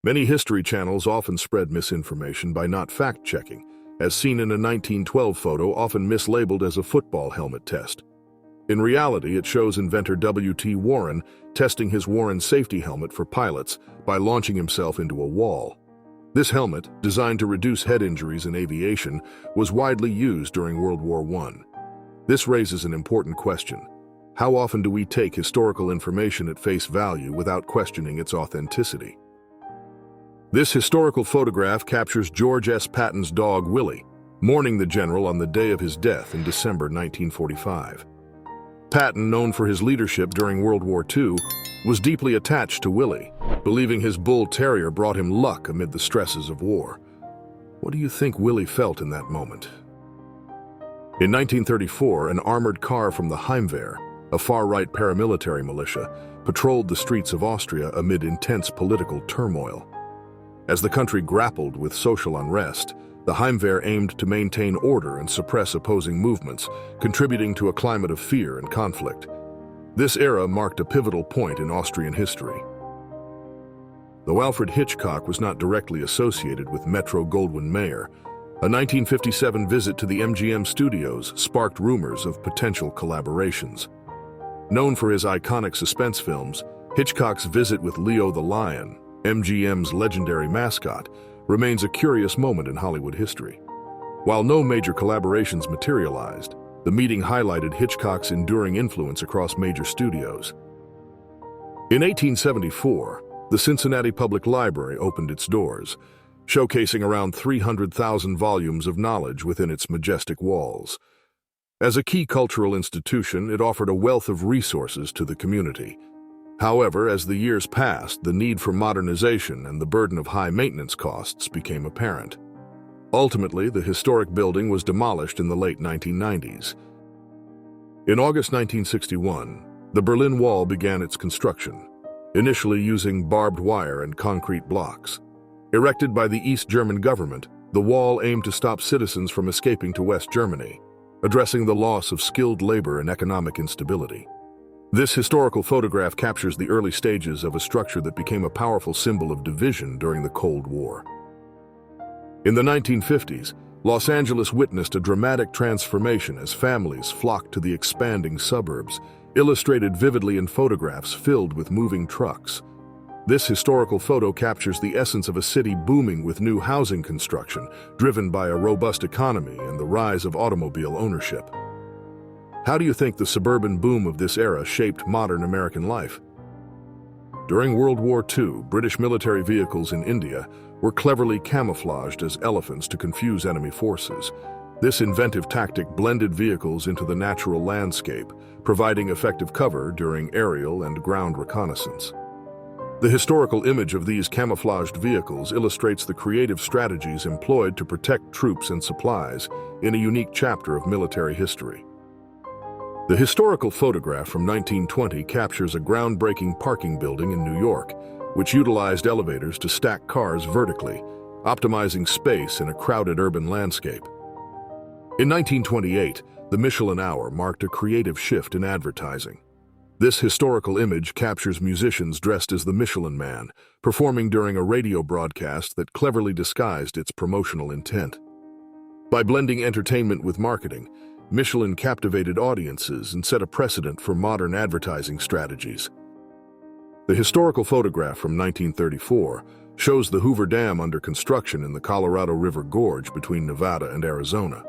Many history channels often spread misinformation by not fact-checking, as seen in a 1912 photo often mislabeled as a football helmet test. In reality, it shows inventor W.T. Warren testing his Warren safety helmet for pilots by launching himself into a wall. This helmet, designed to reduce head injuries in aviation, was widely used during World War I. This raises an important question. How often do we take historical information at face value without questioning its authenticity? This historical photograph captures George S. Patton's dog Willie, mourning the general on the day of his death in December 1945. Patton, known for his leadership during World War II, was deeply attached to Willie, believing his bull terrier brought him luck amid the stresses of war. What do you think Willie felt in that moment? In 1934, an armored car from the Heimwehr, a far-right paramilitary militia, patrolled the streets of Austria amid intense political turmoil. As the country grappled with social unrest, the Heimwehr aimed to maintain order and suppress opposing movements, contributing to a climate of fear and conflict. This era marked a pivotal point in Austrian history. Though Alfred Hitchcock was not directly associated with Metro-Goldwyn-Mayer, a 1957 visit to the MGM studios sparked rumors of potential collaborations. Known for his iconic suspense films, Hitchcock's visit with Leo the Lion, MGM's legendary mascot, remains a curious moment in Hollywood history. While no major collaborations materialized, the meeting highlighted Hitchcock's enduring influence across major studios. In 1874, the Cincinnati Public Library opened its doors, showcasing around 300,000 volumes of knowledge within its majestic walls. As a key cultural institution, it offered a wealth of resources to the community. However, as the years passed, the need for modernization and the burden of high maintenance costs became apparent. Ultimately, the historic building was demolished in the late 1990s. In August 1961, the Berlin Wall began its construction, initially using barbed wire and concrete blocks. Erected by the East German government, the wall aimed to stop citizens from escaping to West Germany, addressing the loss of skilled labor and economic instability. This historical photograph captures the early stages of a structure that became a powerful symbol of division during the Cold War. In the 1950s, Los Angeles witnessed a dramatic transformation as families flocked to the expanding suburbs, illustrated vividly in photographs filled with moving trucks. This historical photo captures the essence of a city booming with new housing construction, driven by a robust economy and the rise of automobile ownership. How do you think the suburban boom of this era shaped modern American life? During World War II, British military vehicles in India were cleverly camouflaged as elephants to confuse enemy forces. This inventive tactic blended vehicles into the natural landscape, providing effective cover during aerial and ground reconnaissance. The historical image of these camouflaged vehicles illustrates the creative strategies employed to protect troops and supplies in a unique chapter of military history. The historical photograph from 1920 captures a groundbreaking parking building in New York, which utilized elevators to stack cars vertically, optimizing space in a crowded urban landscape. In 1928, the Michelin Hour marked a creative shift in advertising. This historical image captures musicians dressed as the Michelin Man, performing during a radio broadcast that cleverly disguised its promotional intent. By blending entertainment with marketing, Michelin captivated audiences and set a precedent for modern advertising strategies. The historical photograph from 1934 shows the Hoover Dam under construction in the Colorado River Gorge between Nevada and Arizona.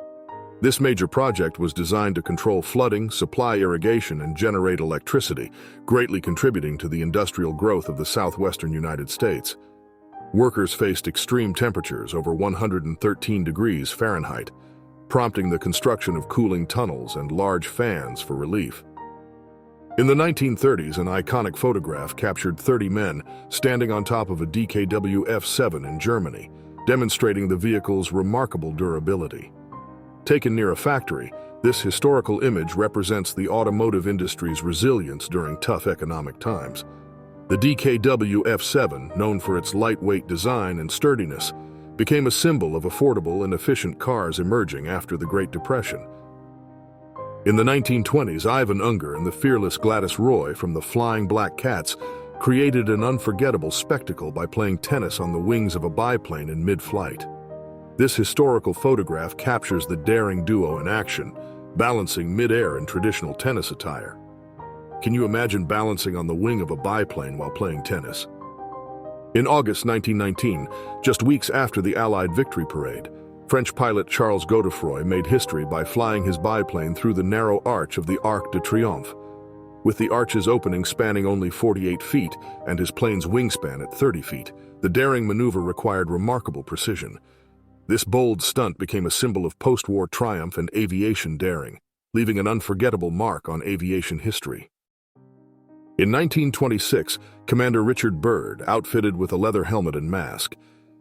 This major project was designed to control flooding, supply irrigation, and generate electricity, greatly contributing to the industrial growth of the southwestern United States. Workers faced extreme temperatures over 113 degrees Fahrenheit, prompting the construction of cooling tunnels and large fans for relief. In the 1930s, an iconic photograph captured 30 men standing on top of a DKW F7 in Germany, demonstrating the vehicle's remarkable durability. Taken near a factory, this historical image represents the automotive industry's resilience during tough economic times. The DKW F7, known for its lightweight design and sturdiness, became a symbol of affordable and efficient cars emerging after the Great Depression. In the 1920s, Ivan Unger and the fearless Gladys Roy from the Flying Black Cats created an unforgettable spectacle by playing tennis on the wings of a biplane in mid-flight. This historical photograph captures the daring duo in action, balancing mid-air in traditional tennis attire. Can you imagine balancing on the wing of a biplane while playing tennis? In August 1919, just weeks after the Allied victory parade, French pilot Charles Godefroy made history by flying his biplane through the narrow arch of the Arc de Triomphe. With the arch's opening spanning only 48 feet and his plane's wingspan at 30 feet, the daring maneuver required remarkable precision. This bold stunt became a symbol of post-war triumph and aviation daring, leaving an unforgettable mark on aviation history. In 1926, Commander Richard Byrd, outfitted with a leather helmet and mask,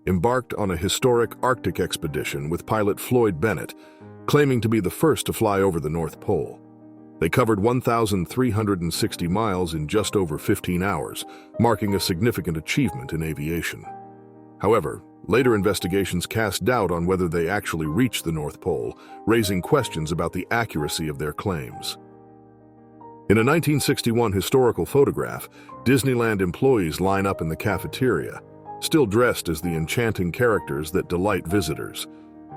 embarked on a historic Arctic expedition with pilot Floyd Bennett, claiming to be the first to fly over the North Pole. They covered 1,360 miles in just over 15 hours, marking a significant achievement in aviation. However, later investigations cast doubt on whether they actually reached the North Pole, raising questions about the accuracy of their claims. In a 1961 historical photograph, Disneyland employees line up in the cafeteria, still dressed as the enchanting characters that delight visitors.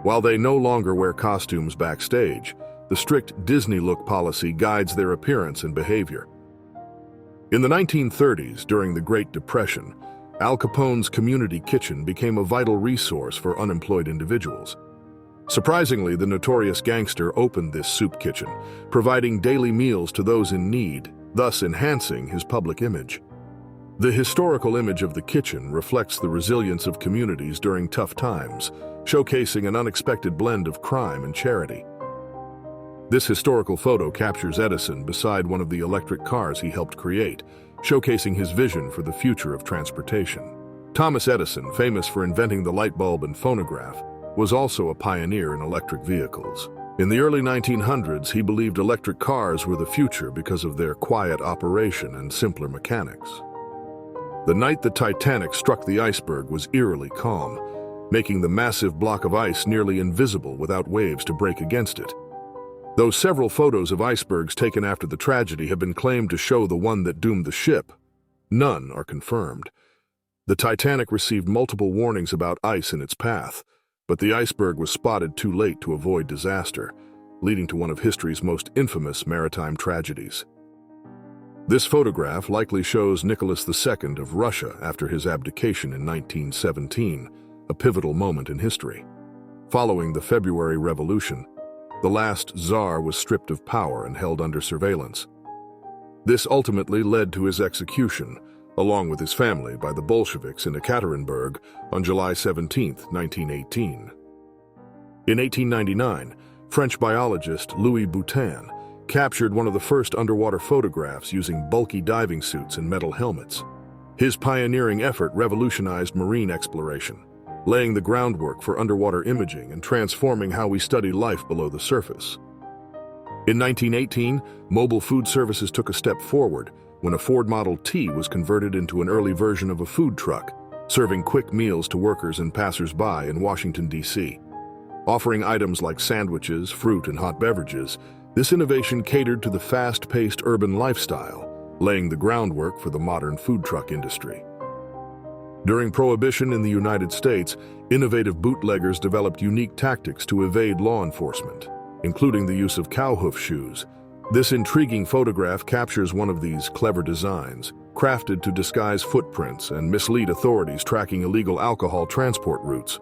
While they no longer wear costumes backstage, the strict Disney look policy guides their appearance and behavior. In the 1930s, during the Great Depression, Al Capone's community kitchen became a vital resource for unemployed individuals. Surprisingly, the notorious gangster opened this soup kitchen, providing daily meals to those in need, thus enhancing his public image. The historical image of the kitchen reflects the resilience of communities during tough times, showcasing an unexpected blend of crime and charity. This historical photo captures Edison beside one of the electric cars he helped create, showcasing his vision for the future of transportation. Thomas Edison, famous for inventing the light bulb and phonograph, was also a pioneer in electric vehicles. In the early 1900s, he believed electric cars were the future because of their quiet operation and simpler mechanics. The night the Titanic struck the iceberg was eerily calm, making the massive block of ice nearly invisible without waves to break against it. Though several photos of icebergs taken after the tragedy have been claimed to show the one that doomed the ship, none are confirmed. The Titanic received multiple warnings about ice in its path, but the iceberg was spotted too late to avoid disaster, leading to one of history's most infamous maritime tragedies. This photograph likely shows Nicholas II of Russia after his abdication in 1917, a pivotal moment in history. Following the February Revolution, the last Tsar was stripped of power and held under surveillance. This ultimately led to his execution, along with his family, by the Bolsheviks in Ekaterinburg on July 17, 1918. In 1899, French biologist Louis Boutin captured one of the first underwater photographs using bulky diving suits and metal helmets. His pioneering effort revolutionized marine exploration, laying the groundwork for underwater imaging and transforming how we study life below the surface. In 1918, mobile food services took a step forward when a Ford Model T was converted into an early version of a food truck, serving quick meals to workers and passers-by in Washington, D.C. Offering items like sandwiches, fruit, and hot beverages, this innovation catered to the fast-paced urban lifestyle, laying the groundwork for the modern food truck industry. During Prohibition in the United States, innovative bootleggers developed unique tactics to evade law enforcement, including the use of cowhoof shoes. This intriguing photograph captures one of these clever designs, crafted to disguise footprints and mislead authorities tracking illegal alcohol transport routes.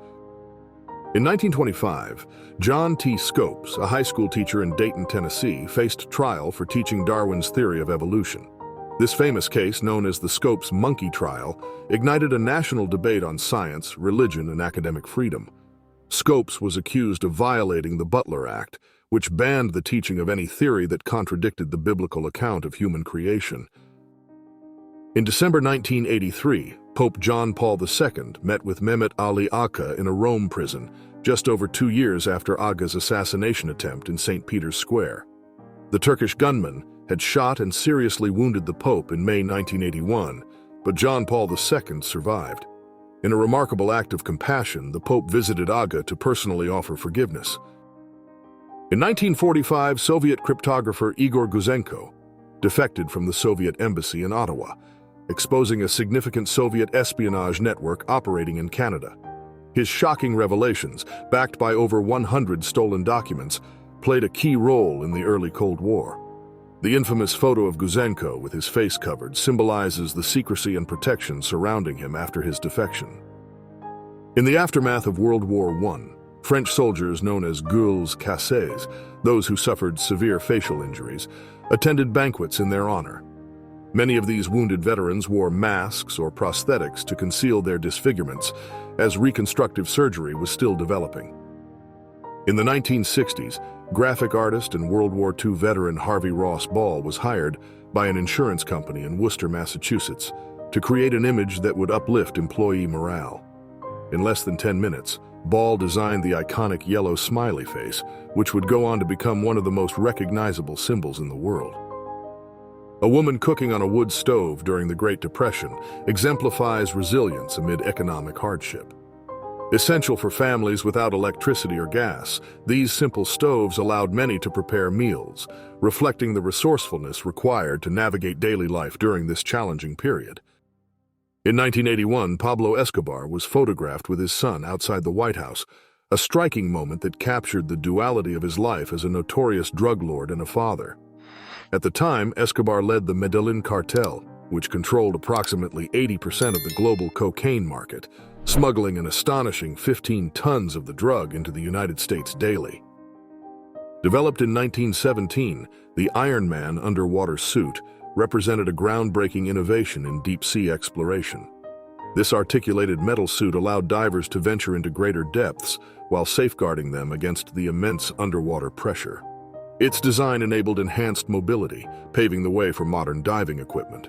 In 1925, John T. Scopes, a high school teacher in Dayton, Tennessee, faced trial for teaching Darwin's theory of evolution. This famous case, known as the Scopes monkey trial, ignited a national debate on science, religion, and academic freedom. Scopes was accused of violating the Butler Act, which banned the teaching of any theory that contradicted the biblical account of human creation. In December 1983, Pope John Paul II met with Mehmet Ali Agha in a Rome prison, just over 2 years after Agha's assassination attempt in St. Peter's Square. The Turkish gunman had shot and seriously wounded the Pope in May 1981, but John Paul II survived. In a remarkable act of compassion, the Pope visited Agha to personally offer forgiveness. In 1945, Soviet cryptographer Igor Guzenko defected from the Soviet embassy in Ottawa. exposing a significant Soviet espionage network operating in Canada. His shocking revelations, backed by over 100 stolen documents, played a key role in the early Cold War. The infamous photo of Guzenko with his face covered symbolizes the secrecy and protection surrounding him after his defection. In the aftermath of World War I, French soldiers known as gueules cassées, those who suffered severe facial injuries, attended banquets in their honor. Many of these wounded veterans wore masks or prosthetics to conceal their disfigurements, as reconstructive surgery was still developing. In the 1960s, graphic artist and World War II veteran Harvey Ross Ball was hired by an insurance company in Worcester, Massachusetts, to create an image that would uplift employee morale. In less than 10 minutes, Ball designed the iconic yellow smiley face, which would go on to become one of the most recognizable symbols in the world. A woman cooking on a wood stove during the Great Depression exemplifies resilience amid economic hardship. Essential for families without electricity or gas, these simple stoves allowed many to prepare meals, reflecting the resourcefulness required to navigate daily life during this challenging period. In 1981, Pablo Escobar was photographed with his son outside the White House, a striking moment that captured the duality of his life as a notorious drug lord and a father. At the time, Escobar led the Medellin cartel, which controlled approximately 80% of the global cocaine market, smuggling an astonishing 15 tons of the drug into the United States daily. Developed in 1917, the Iron Man underwater suit represented a groundbreaking innovation in deep-sea exploration. This articulated metal suit allowed divers to venture into greater depths while safeguarding them against the immense underwater pressure. Its design enabled enhanced mobility, paving the way for modern diving equipment.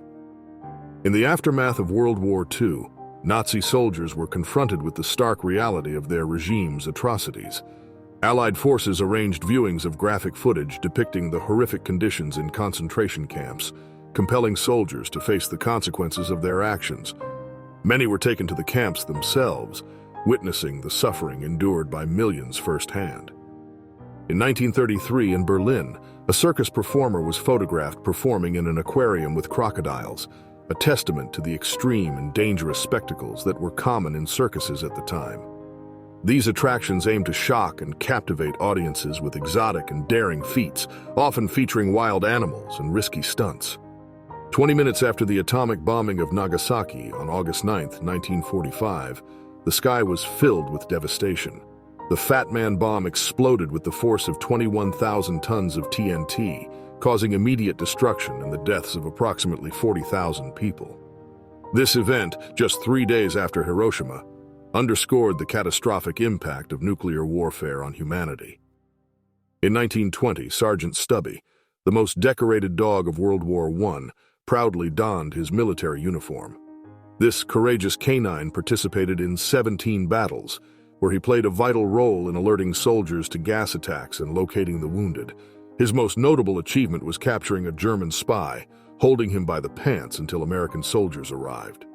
In the aftermath of World War II, Nazi soldiers were confronted with the stark reality of their regime's atrocities. Allied forces arranged viewings of graphic footage depicting the horrific conditions in concentration camps, compelling soldiers to face the consequences of their actions. Many were taken to the camps themselves, witnessing the suffering endured by millions firsthand. In 1933 in Berlin, a circus performer was photographed performing in an aquarium with crocodiles, a testament to the extreme and dangerous spectacles that were common in circuses at the time. These attractions aimed to shock and captivate audiences with exotic and daring feats, often featuring wild animals and risky stunts. 20 minutes after the atomic bombing of Nagasaki on August 9, 1945, the sky was filled with devastation. The Fat Man bomb exploded with the force of 21,000 tons of TNT, causing immediate destruction and the deaths of approximately 40,000 people. This event, just 3 days after Hiroshima, underscored the catastrophic impact of nuclear warfare on humanity. In 1920, Sergeant Stubby, the most decorated dog of World War I, proudly donned his military uniform. This courageous canine participated in 17 battles, where he played a vital role in alerting soldiers to gas attacks and locating the wounded. His most notable achievement was capturing a German spy, holding him by the pants until American soldiers arrived.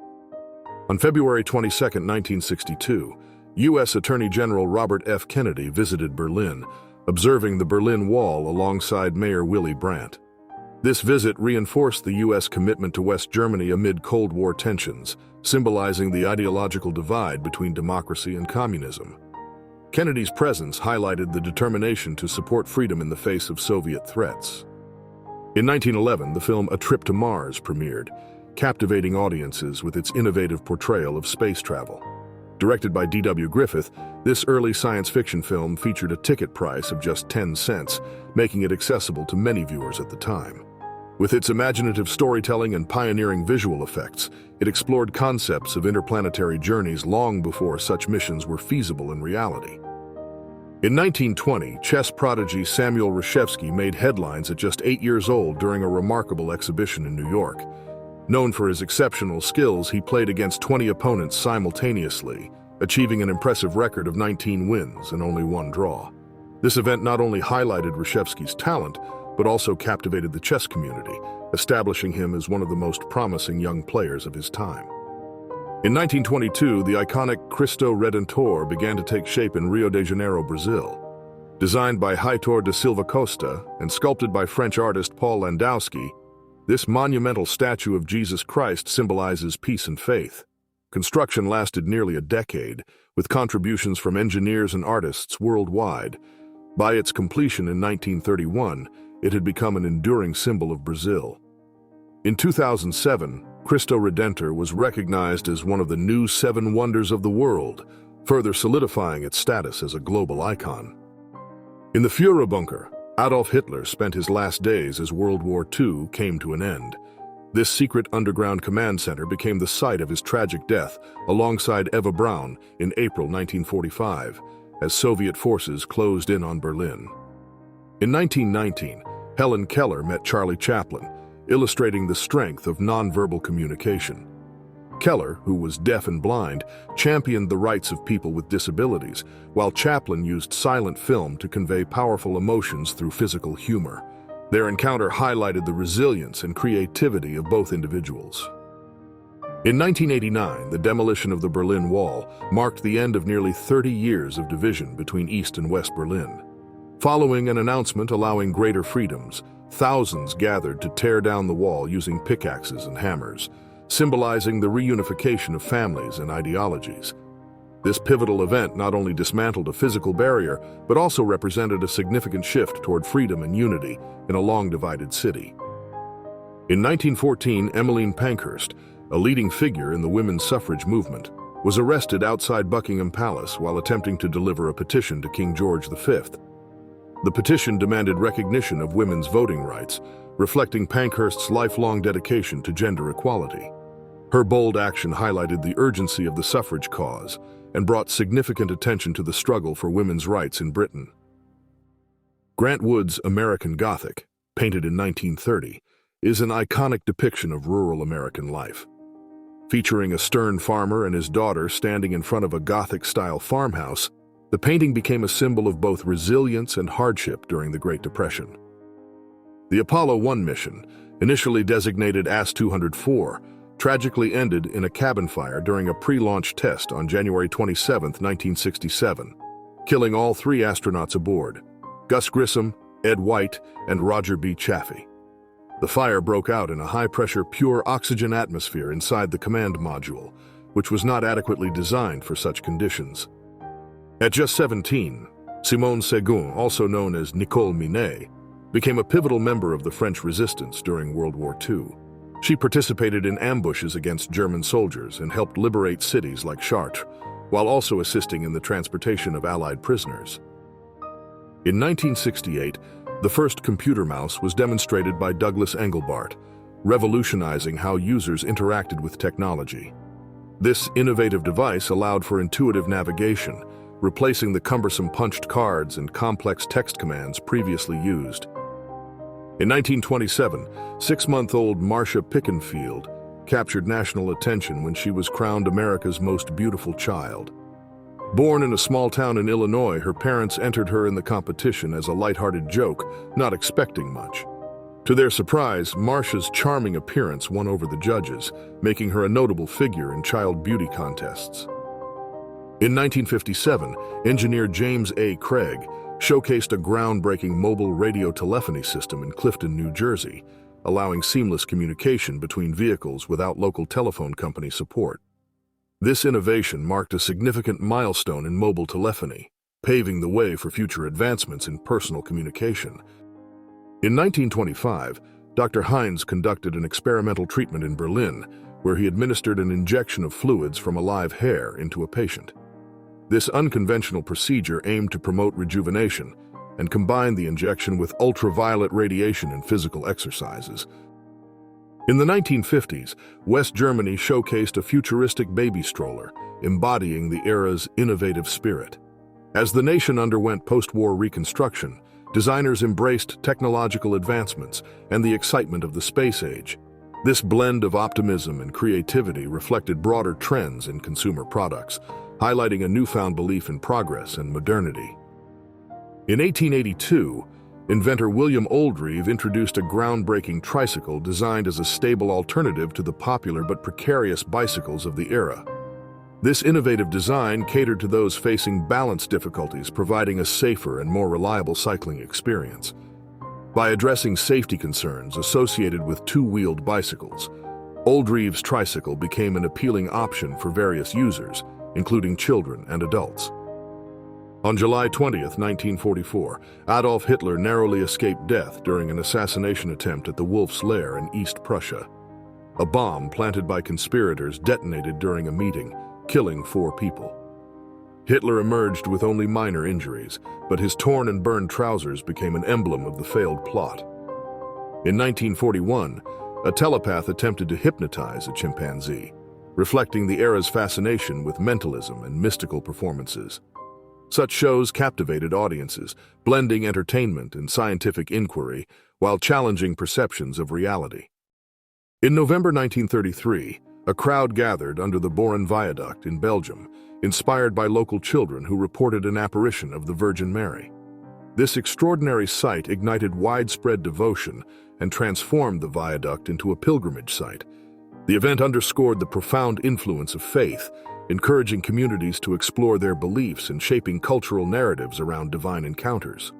On February 22, 1962, U.S. Attorney General Robert F. Kennedy visited Berlin, observing the Berlin Wall alongside Mayor Willy Brandt. This visit reinforced the U.S. commitment to West Germany amid Cold War tensions, symbolizing the ideological divide between democracy and communism. Kennedy's presence highlighted the determination to support freedom in the face of Soviet threats. In 1911, the film A Trip to Mars premiered, captivating audiences with its innovative portrayal of space travel. Directed by D.W. Griffith, this early science fiction film featured a ticket price of just 10 cents, making it accessible to many viewers at the time. With its imaginative storytelling and pioneering visual effects, it explored concepts of interplanetary journeys long before such missions were feasible in reality. In 1920, chess prodigy Samuel Reshevsky made headlines at just 8 years old during a remarkable exhibition in New York. Known for his exceptional skills, he played against 20 opponents simultaneously, achieving an impressive record of 19 wins and only 1 draw. This event not only highlighted Reshevsky's talent, but also captivated the chess community, establishing him as one of the most promising young players of his time. In 1922, the iconic Cristo Redentor began to take shape in Rio de Janeiro, Brazil. Designed by Heitor da Silva Costa and sculpted by French artist Paul Landowski, This monumental statue of Jesus Christ symbolizes peace and faith. Construction lasted nearly a decade, with contributions from engineers and artists worldwide. By its completion in 1931, it had become an enduring symbol of Brazil. In 2007, Cristo Redentor was recognized as one of the new 7 wonders of the world, further solidifying its status as a global icon. In the Führerbunker, Adolf Hitler spent his last days as World War II came to an end. This secret underground command center became the site of his tragic death alongside Eva Braun in April 1945, as Soviet forces closed in on Berlin. In 1919, Helen Keller met Charlie Chaplin, illustrating the strength of nonverbal communication. Keller, who was deaf and blind, championed the rights of people with disabilities, while Chaplin used silent film to convey powerful emotions through physical humor. Their encounter highlighted the resilience and creativity of both individuals. In 1989, the demolition of the Berlin Wall marked the end of nearly 30 years of division between East and West Berlin. Following an announcement allowing greater freedoms, thousands gathered to tear down the wall using pickaxes and hammers, symbolizing the reunification of families and ideologies. This pivotal event not only dismantled a physical barrier, but also represented a significant shift toward freedom and unity in a long-divided city. In 1914, Emmeline Pankhurst, a leading figure in the women's suffrage movement, was arrested outside Buckingham Palace while attempting to deliver a petition to King George V. The petition demanded recognition of women's voting rights, reflecting Pankhurst's lifelong dedication to gender equality. Her bold action highlighted the urgency of the suffrage cause and brought significant attention to the struggle for women's rights in Britain. Grant Wood's American Gothic, painted in 1930, is an iconic depiction of rural American life. Featuring a stern farmer and his daughter standing in front of a Gothic-style farmhouse, the painting became a symbol of both resilience and hardship during the Great Depression. The Apollo 1 mission, initially designated AS-204, tragically ended in a cabin fire during a pre-launch test on January 27, 1967, killing all 3 astronauts aboard, Gus Grissom, Ed White, and Roger B. Chaffee. The fire broke out in a high-pressure, pure oxygen atmosphere inside the command module, which was not adequately designed for such conditions. At just 17, Simone Séguin, also known as Nicole Minet, became a pivotal member of the French resistance during World War II. She participated in ambushes against German soldiers and helped liberate cities like Chartres, while also assisting in the transportation of Allied prisoners. In 1968, the first computer mouse was demonstrated by Douglas Engelbart, revolutionizing how users interacted with technology. This innovative device allowed for intuitive navigation, replacing the cumbersome punched cards and complex text commands previously used. In 1927, 6-month-old Marcia Pickenfield captured national attention when she was crowned America's most beautiful child. Born in a small town in Illinois, her parents entered her in the competition as a lighthearted joke, not expecting much. To their surprise, Marcia's charming appearance won over the judges, making her a notable figure in child beauty contests. In 1957, engineer James A. Craig showcased a groundbreaking mobile radio telephony system in Clifton, New Jersey, allowing seamless communication between vehicles without local telephone company support. This innovation marked a significant milestone in mobile telephony, paving the way for future advancements in personal communication. In 1925, Dr. Heinz conducted an experimental treatment in Berlin, where he administered an injection of fluids from a live hair into a patient. This unconventional procedure aimed to promote rejuvenation and combined the injection with ultraviolet radiation in physical exercises. In the 1950s, West Germany showcased a futuristic baby stroller, embodying the era's innovative spirit. As the nation underwent post-war reconstruction, designers embraced technological advancements and the excitement of the space age. This blend of optimism and creativity reflected broader trends in consumer products, highlighting a newfound belief in progress and modernity. In 1882, inventor William Oldreeve introduced a groundbreaking tricycle designed as a stable alternative to the popular but precarious bicycles of the era. This innovative design catered to those facing balance difficulties, providing a safer and more reliable cycling experience. by addressing safety concerns associated with two-wheeled bicycles. Old Reeve's tricycle became an appealing option for various users, including children and adults. On July 20th, 1944, Adolf Hitler narrowly escaped death during an assassination attempt at the Wolf's Lair in East Prussia. A bomb planted by conspirators detonated during a meeting, killing 4 people. Hitler emerged with only minor injuries, but his torn and burned trousers became an emblem of the failed plot. In 1941, a telepath attempted to hypnotize a chimpanzee, reflecting the era's fascination with mentalism and mystical performances. Such shows captivated audiences, blending entertainment and scientific inquiry while challenging perceptions of reality. In November 1933, a crowd gathered under the Boren Viaduct in Belgium, inspired by local children who reported an apparition of the Virgin Mary. This extraordinary sight ignited widespread devotion and transformed the viaduct into a pilgrimage site. The event underscored the profound influence of faith, encouraging communities to explore their beliefs and shaping cultural narratives around divine encounters.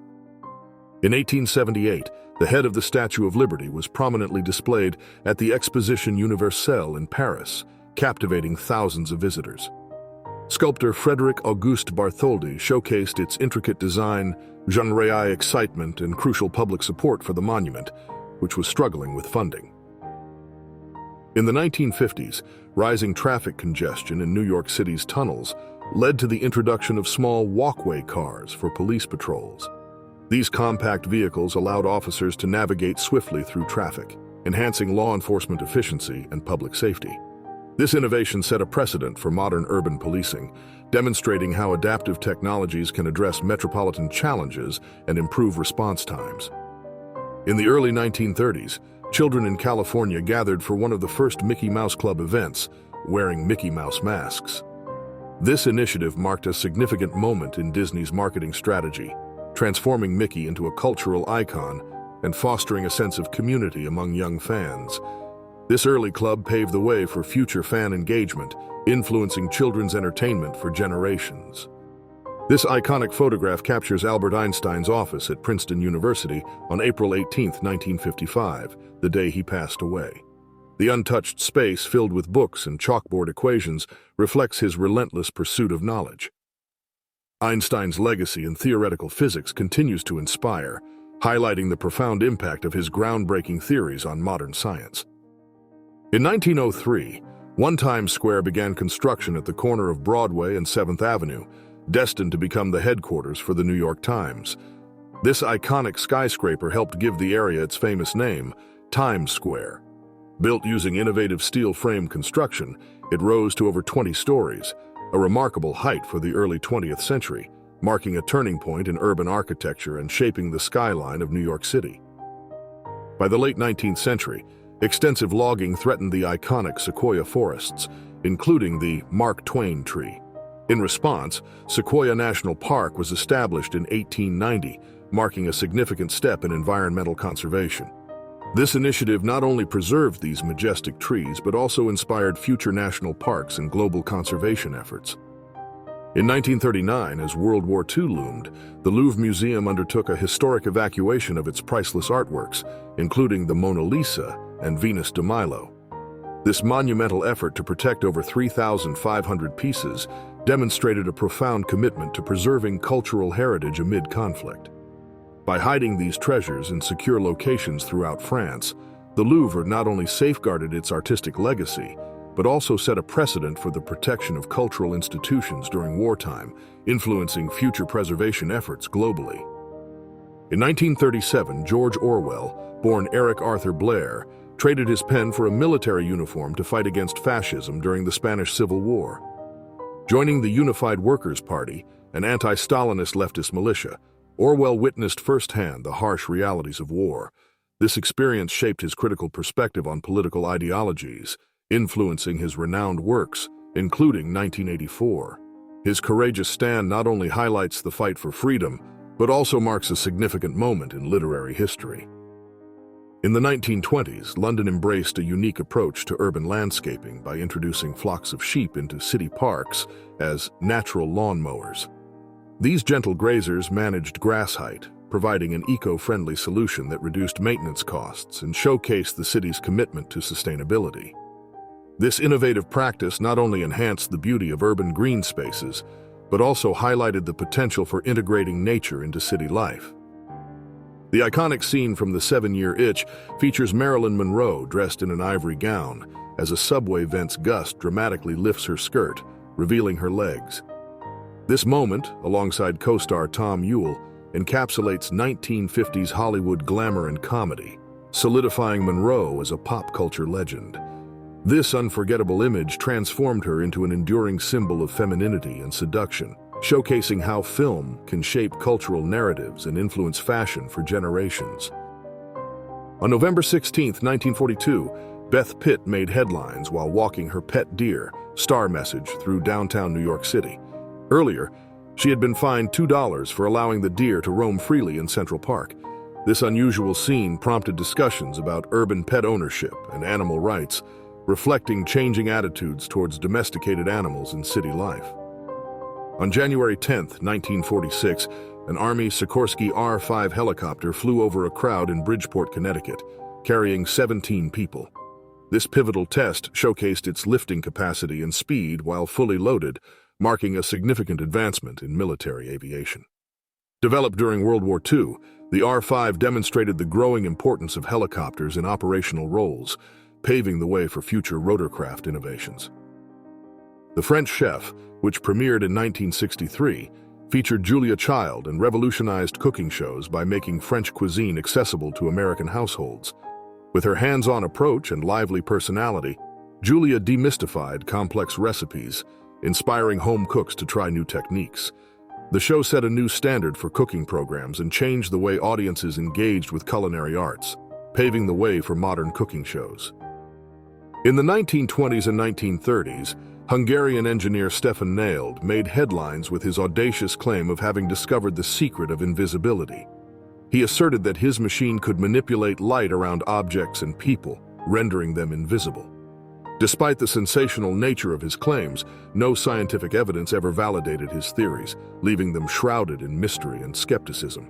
In 1878, the head of the Statue of Liberty was prominently displayed at the Exposition Universelle in Paris, captivating thousands of visitors. Sculptor Frédéric Auguste Bartholdi showcased its intricate design, genre excitement, and crucial public support for the monument, which was struggling with funding. In the 1950s, rising traffic congestion in New York City's tunnels led to the introduction of small walkway cars for police patrols. These compact vehicles allowed officers to navigate swiftly through traffic, enhancing law enforcement efficiency and public safety. This innovation set a precedent for modern urban policing, demonstrating how adaptive technologies can address metropolitan challenges and improve response times. In the early 1930s, children in California gathered for one of the first Mickey Mouse Club events, wearing Mickey Mouse masks. This initiative marked a significant moment in Disney's marketing strategy, transforming Mickey into a cultural icon and fostering a sense of community among young fans. This early club paved the way for future fan engagement, influencing children's entertainment for generations. This iconic photograph captures Albert Einstein's office at Princeton University on April 18, 1955, the day he passed away. The untouched space filled with books and chalkboard equations reflects his relentless pursuit of knowledge. Einstein's legacy in theoretical physics continues to inspire, highlighting the profound impact of his groundbreaking theories on modern science. In 1903, One Times Square began construction at the corner of Broadway and 7th Avenue, destined to become the headquarters for the New York Times. This iconic skyscraper helped give the area its famous name, Times Square. Built using innovative steel frame construction, it rose to over 20 stories, a remarkable height for the early 20th century, marking a turning point in urban architecture and shaping the skyline of New York City. By the late 19th century, extensive logging threatened the iconic sequoia forests, including the Mark Twain tree. In response, Sequoia National Park was established in 1890, marking a significant step in environmental conservation. This initiative not only preserved these majestic trees, but also inspired future national parks and global conservation efforts. In 1939, as World War II loomed, the Louvre Museum undertook a historic evacuation of its priceless artworks, including the Mona Lisa and Venus de Milo. This monumental effort to protect over 3,500 pieces demonstrated a profound commitment to preserving cultural heritage amid conflict. By hiding these treasures in secure locations throughout France, the Louvre not only safeguarded its artistic legacy, but also set a precedent for the protection of cultural institutions during wartime, influencing future preservation efforts globally. In 1937, George Orwell, born Eric Arthur Blair, traded his pen for a military uniform to fight against fascism during the Spanish Civil War. Joining the Unified Workers' Party, an anti-Stalinist leftist militia, Orwell witnessed firsthand the harsh realities of war. This experience shaped his critical perspective on political ideologies, influencing his renowned works, including 1984. His courageous stand not only highlights the fight for freedom, but also marks a significant moment in literary history. In the 1920s, London embraced a unique approach to urban landscaping by introducing flocks of sheep into city parks as natural lawn mowers. These gentle grazers managed grass height, providing an eco-friendly solution that reduced maintenance costs and showcased the city's commitment to sustainability. This innovative practice not only enhanced the beauty of urban green spaces, but also highlighted the potential for integrating nature into city life. The iconic scene from The 7-Year Itch features Marilyn Monroe dressed in an ivory gown as a subway vent's gust dramatically lifts her skirt, revealing her legs. This moment, alongside co-star Tom Ewell, encapsulates 1950s Hollywood glamour and comedy, solidifying Monroe as a pop culture legend. This unforgettable image transformed her into an enduring symbol of femininity and seduction, showcasing how film can shape cultural narratives and influence fashion for generations. On November 16, 1942, Beth Pitt made headlines while walking her pet deer, Star Message, through downtown New York City. Earlier, she had been fined $2 for allowing the deer to roam freely in Central Park. This unusual scene prompted discussions about urban pet ownership and animal rights, reflecting changing attitudes towards domesticated animals in city life. On January 10, 1946, an Army Sikorsky R-5 helicopter flew over a crowd in Bridgeport, Connecticut, carrying 17 people. This pivotal test showcased its lifting capacity and speed while fully loaded, marking a significant advancement in military aviation. Developed during World War II, the R-5 demonstrated the growing importance of helicopters in operational roles, paving the way for future rotorcraft innovations. The French Chef, which premiered in 1963, featured Julia Child and revolutionized cooking shows by making French cuisine accessible to American households. With her hands-on approach and lively personality, Julia demystified complex recipes, inspiring home cooks to try new techniques. The show set a new standard for cooking programs and changed the way audiences engaged with culinary arts, paving the way for modern cooking shows. In the 1920s and 1930s, Hungarian engineer Stefan Neld made headlines with his audacious claim of having discovered the secret of invisibility. He asserted that his machine could manipulate light around objects and people, rendering them invisible. Despite the sensational nature of his claims, no scientific evidence ever validated his theories, leaving them shrouded in mystery and skepticism.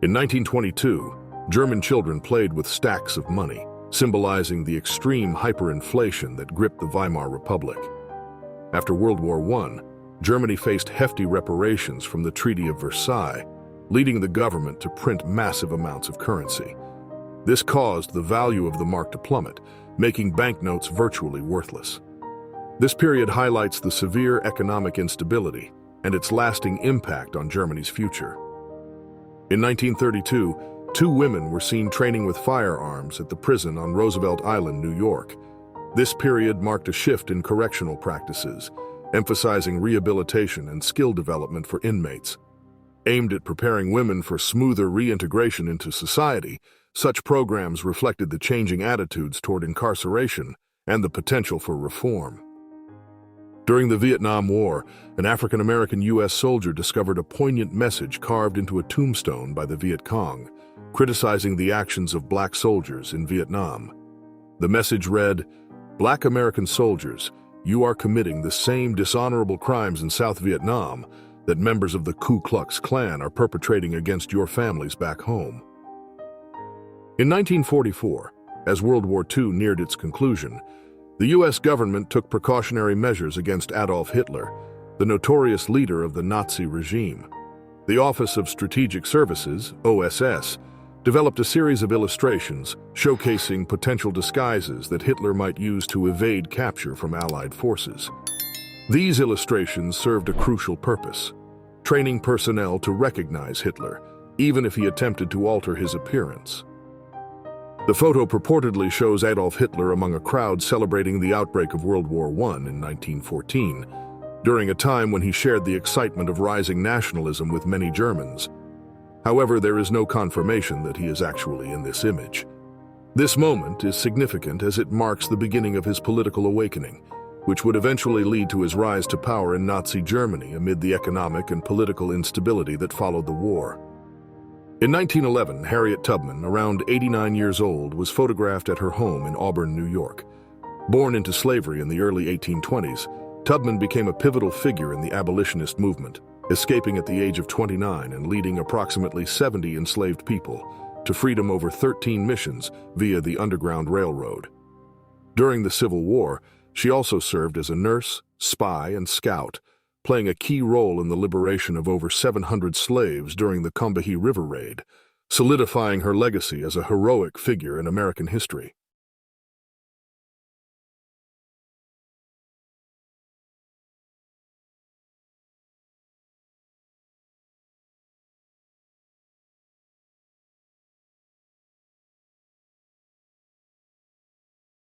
In 1922, German children played with stacks of money, symbolizing the extreme hyperinflation that gripped the Weimar Republic. After World War I, Germany faced hefty reparations from the Treaty of Versailles, leading the government to print massive amounts of currency. This caused the value of the mark to plummet, making banknotes virtually worthless. This period highlights the severe economic instability and its lasting impact on Germany's future. In 1932, 2 women were seen training with firearms at the prison on Roosevelt Island, New York. This period marked a shift in correctional practices, emphasizing rehabilitation and skill development for inmates. Aimed at preparing women for smoother reintegration into society, such programs reflected the changing attitudes toward incarceration and the potential for reform. During the Vietnam War, an African-American U.S. soldier discovered a poignant message carved into a tombstone by the Viet Cong, criticizing the actions of black soldiers in Vietnam. The message read, "Black American soldiers, you are committing the same dishonorable crimes in South Vietnam that members of the Ku Klux Klan are perpetrating against your families back home." In 1944, as World War II neared its conclusion, the U.S. government took precautionary measures against Adolf Hitler, the notorious leader of the Nazi regime. The Office of Strategic Services, OSS, developed a series of illustrations showcasing potential disguises that Hitler might use to evade capture from Allied forces. These illustrations served a crucial purpose, training personnel to recognize Hitler, even if he attempted to alter his appearance. The photo purportedly shows Adolf Hitler among a crowd celebrating the outbreak of World War I in 1914, during a time when he shared the excitement of rising nationalism with many Germans. However, there is no confirmation that he is actually in this image. This moment is significant as it marks the beginning of his political awakening, which would eventually lead to his rise to power in Nazi Germany amid the economic and political instability that followed the war. In 1911, Harriet Tubman, around 89 years old, was photographed at her home in Auburn, New York. Born into slavery in the early 1820s, Tubman became a pivotal figure in the abolitionist movement, escaping at the age of 29 and leading approximately 70 enslaved people to freedom over 13 missions via the Underground Railroad. During the Civil War, she also served as a nurse, spy, and scout, playing a key role in the liberation of over 700 slaves during the Combahee River Raid, solidifying her legacy as a heroic figure in American history.